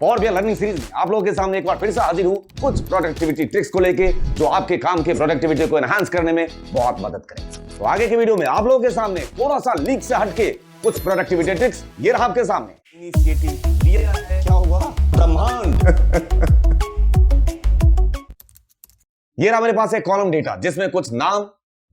और भी learning series में आप लोगों के सामने एक बार फिर से हाजिर हूं कुछ प्रोडक्टिविटी ट्रिक्स को लेके जो आपके काम के प्रोडक्टिविटी को एनहांस करने में बहुत मदद करेंगे। तो आगे के वीडियो में आप लोगों के सामने थोड़ा सा लीक से हटके कुछ प्रोडक्टिविटी ट्रिक्स ये रहा आपके सामने। इनिशिएटिव लिया है, क्या हुआ? ब्रह्मांड। ये रहा मेरे पास एक कॉलम डेटा जिसमें कुछ नाम,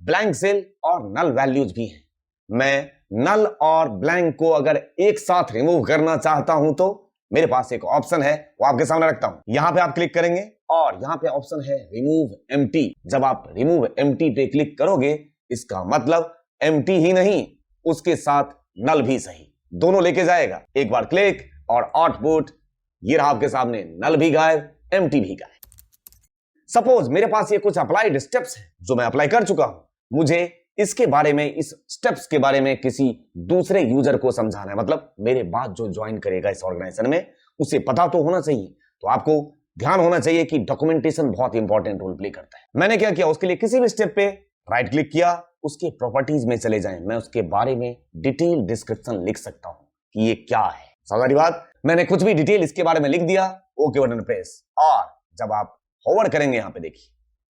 ब्लैंक सेल और नल वैल्यूज भी हैं। मैं नल और ब्लैंक को अगर एक साथ रिमूव करना चाहता हूं तो मेरे पास एक ऑप्शन है, वो आपके सामने रखता हूं। यहां पे आप क्लिक करेंगे और यहां पे ऑप्शन है रिमूव एम्प्टी। जब आप रिमूव एम्प्टी पे क्लिक करोगे इसका मतलब एम्प्टी ही नहीं, उसके साथ नल भी सही, दोनों लेके जाएगा। एक बार क्लिक और आउटपुट ये रहा आपके सामने, नल भी गायब, एम्प्टी भी गायब। सपोज मेरे पास ये कुछ अप्लाइड स्टेप्स है जो मैं अप्लाई कर चुका हूं, मुझे इसके बारे में, इस स्टेप्स के बारे में किसी दूसरे यूजर को समझाना है, मतलब मेरे बाद जो ज्वाइन करेगा इस ऑर्गेनाइजेशन में उसे पता तो होना चाहिए। तो आपको ध्यान होना चाहिए कि डॉक्यूमेंटेशन बहुत इंपॉर्टेंट रोल प्ले करता है। मैंने क्या किया, उसके लिए किसी भी स्टेप पे राइट क्लिक किया, उसके प्रॉपर्टीज में चले जाएं, मैं उसके बारे में डिटेल डिस्क्रिप्शन लिख सकता हूं कि ये क्या है। सारी बात मैंने कुछ भी डिटेल इसके बारे में लिख दिया, ओके बटन प्रेस, और जब आप फॉरवर्ड करेंगे यहां पे देखिए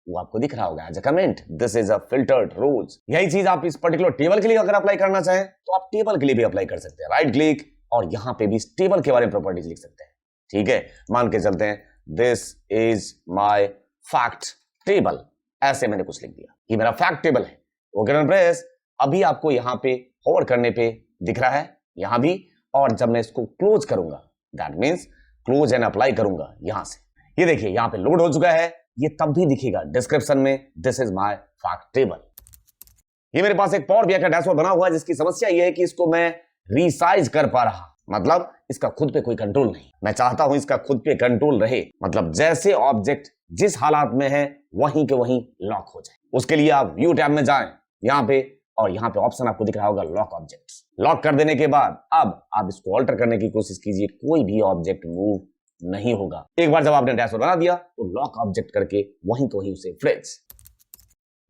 वो आपको दिख रहा होगा as a comment, this is a filtered rose. यही चीज आप इस पर्टिकुलर टेबल के लिए अगर अप्लाई करना चाहें तो आप टेबल के लिए भी अप्लाई कर सकते हैं। राइट क्लिक और यहां पे भी इस टेबल के बारे में प्रॉपर्टीज लिख सकते हैं। ठीक है, मान के चलते हैं this is my fact table, ऐसे मैंने कुछ लिख दिया कि मेरा फैक्ट टेबल है। ओके बटन प्रेस, अभी आपको यहां पे फॉरवर्ड करने पे दिख रहा है यहां भी, और जब मैं इसको क्लोज करूंगा that means close and apply करूंगा यहां से, ये देखिए यहां पे लोड हो चुका है। ये तब भी दिखेगा डिस्क्रिप्शन में, this is my fact table. ये मेरे पास एक पावर बीआई का डैशबोर्ड बना हुआ है जिसकी समस्या ये है कि इसको मैं रीसाइज कर पा रहा, मतलब इसका खुद पे कोई कंट्रोल नहीं। मैं चाहता हूं इसका खुद पे कंट्रोल रहे, मतलब जैसे ऑब्जेक्ट जिस हालात में है वहीं के वहीं लॉक हो जाए। उसके लिए आप व्यू टैब में जाएं यहां पे, और यहां पे ऑप्शन आपको दिख रहा होगा लॉक ऑब्जेक्ट्स। लॉक कर देने के बाद अब आप इसको ऑल्टर करने की कोशिश कीजिए, कोई भी ऑब्जेक्ट मूव नहीं होगा। एक बार जब आपने डैशबोर्ड बना दिया तो लॉक ऑब्जेक्ट करके वहीं को वहीं उसे फ्रीज।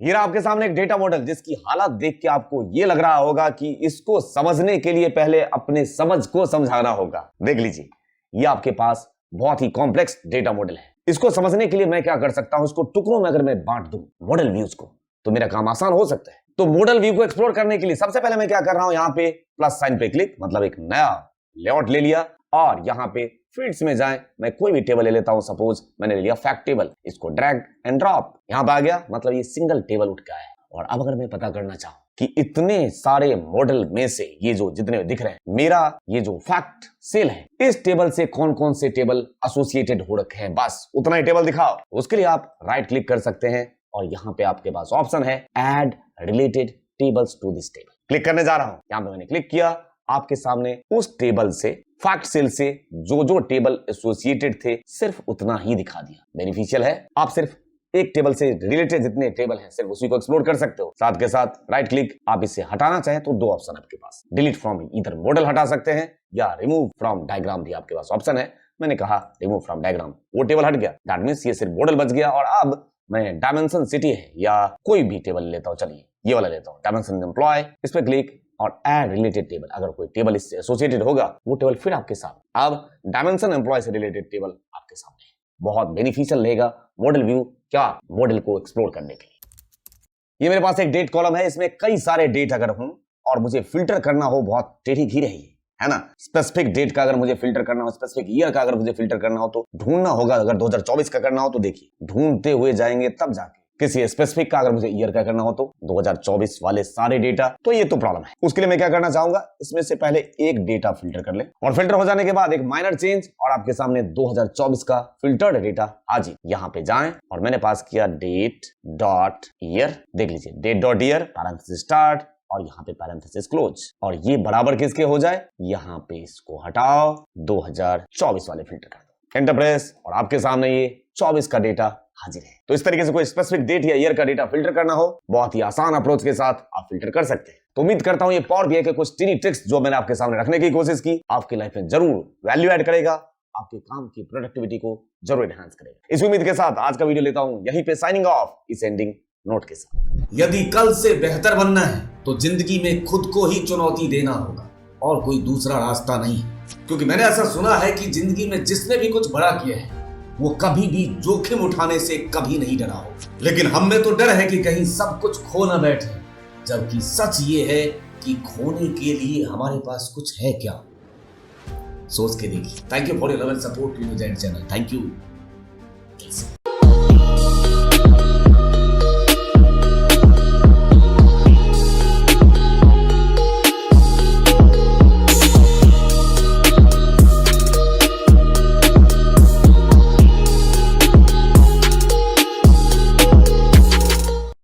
ये रहा आपके सामने एक डेटा मॉडल जिसकी हालत देख के आपको ये लग रहा होगा कि इसको समझने के लिए पहले अपने समझ को समझाना होगा। देख लीजिए ये आपके पास बहुत ही कॉम्प्लेक्स डेटा मॉडल है। इसको समझने के लिए मैं क्या कर सकता हूं, इसको टुकड़ों में अगर मैं बांट दूं मॉडल व्यूज को तो मेरा काम आसान हो सकता है। तो मॉडल व्यू को एक्सप्लोर करने के लिए सबसे पहले मैं क्या कर रहा हूं, यहां पे प्लस साइन पे क्लिक, मतलब एक नया लेआउट ले लिया, और यहां पे फील्ड्स में जाएं, मैं कोई भी टेबल ले लेता हूं, सपोज मैंने ले लिया फैक्ट टेबल, इसको ड्रैग एंड ड्रॉप यहां पे आ गया, मतलब ये सिंगल टेबल उठ गया है। और अब अगर मैं पता करना चाहूं कि इतने सारे मॉडल में से ये जो जितने दिख रहे हैं, मेरा ये जो फैक्ट सेल है इस टेबल से कौन कौन से टेबल एसोसिएटेड हो रखे हैं, बस उतना ही टेबल दिखाओ। उसके लिए आप राइट क्लिक कर सकते हैं और यहां पे आपके पास ऑप्शन है add related tables two this table. Click करने जा रहा हूं, यहां पे मैंने क्लिक किया, आपके सामने उस टेबल से, फैक्ट सेल से जो जो टेबल एसोसिएटेड थे सिर्फ उतना ही दिखा दिया। बेनिफिशियल है, आप सिर्फ एक टेबल से रिलेटेड जितने टेबल हैं सिर्फ उसी को एक्सप्लोर कर सकते हो। साथ के साथ राइट क्लिक, आप इसे हटाना चाहें तो दो ऑप्शन आपके पास, डिलीट फ्रॉम इधर मॉडल हटा सकते हैं या रिमूव फ्रॉम डायग्राम भी आपके पास ऑप्शन है। मैंने कहा रिमूव फ्रॉम डायग्राम, वो टेबल हट गया, दैट मींस ये सिर्फ मॉडल बच गया। और अब मैं डायमेंशन सिटी है या कोई भी टेबल लेता हूं, चलिए ये वाला लेता हूं, डायमेंशन एम्प्लॉय, इस पे क्लिक और ऐड रिलेटेड टेबल, अगर कोई टेबल इससे एसोसिएटेड होगा वो टेबल फिर आपके सामने। अब डायमेंशन एम्प्लॉय से रिलेटेड टेबल आपके सामने है, बहुत बेनिफिशियल रहेगा मॉडल व्यू क्या मॉडल को एक्सप्लोर करने के लिए। ये मेरे पास एक डेट कॉलम है, इसमें कई सारे डेट अगर हों और मुझे फिल्टर करना हो, बहुत टेढ़ी घी रही है ना, स्पेसिफिक डेट का अगर मुझे फिल्टर करना हो, स्पेसिफिक ईयर का अगर मुझे फिल्टर करना हो तो ढूंढना होगा। अगर 2024 का करना हो तो देखिए ढूंढते हुए जाएंगे तब जाके, किसी स्पेसिफिक का अगर मुझे ईयर का करना हो तो 2024 वाले सारे डेटा, तो ये तो प्रॉब्लम है। उसके लिए मैं क्या करना चाहूंगा, इसमें से पहले एक डेटा फिल्टर कर ले, और फिल्टर हो जाने के बाद एक माइनर चेंज और आपके सामने 2024 का फिल्टर्ड डेटा हाजिर। यहां पे जाएं और मैंने पास किया डेट डॉट ईयर, देख लीजिए date dot year parenthesis start और यहाँ पे पैरेंथेसिस क्लोज, और ये बराबर किसके हो जाए, यहाँ पे इसको हटाओ, 2024 वाले फिल्टर कर दो, एंटर प्रेस, और आपके सामने ये 24 का डेटा हाजिर है। तो इस तरीके से कोई स्पेसिफिक डेट या ईयर का डेटा फिल्टर करना हो, बहुत ही आसान अप्रोच के साथ आप फिल्टर कर सकते हैं। तो उम्मीद करता हूं ये पावर बीआई के कुछ टीनी ट्रिक्स जो मैंने आपके सामने रखने की कोशिश की, आपकी लाइफ में जरूर वैल्यू ऐड करेगा, आपके काम की प्रोडक्टिविटी को जरूर एनहांस करेगा। इस उम्मीद के साथ आज का वीडियो लेता हूं यहीं पे साइनिंग ऑफ, इस एंडिंग नोट के साथ। यदि कल से बेहतर बनना है तो जिंदगी में खुद को ही चुनौती देना होगा और कोई दूसरा रास्ता नहीं है। क्योंकि मैंने ऐसा सुना है कि जिंदगी में जिसने भी कुछ बड़ा किया है वो कभी भी जोखिम उठाने से कभी नहीं डरा हो। लेकिन हम में तो डर है कि कहीं सब कुछ खो ना बैठे, जबकि सच ये है कि खोने के लिए हमारे पास कुछ है क्या। सोच के देखिए। Thank you for your love and support to the channel. Thank you.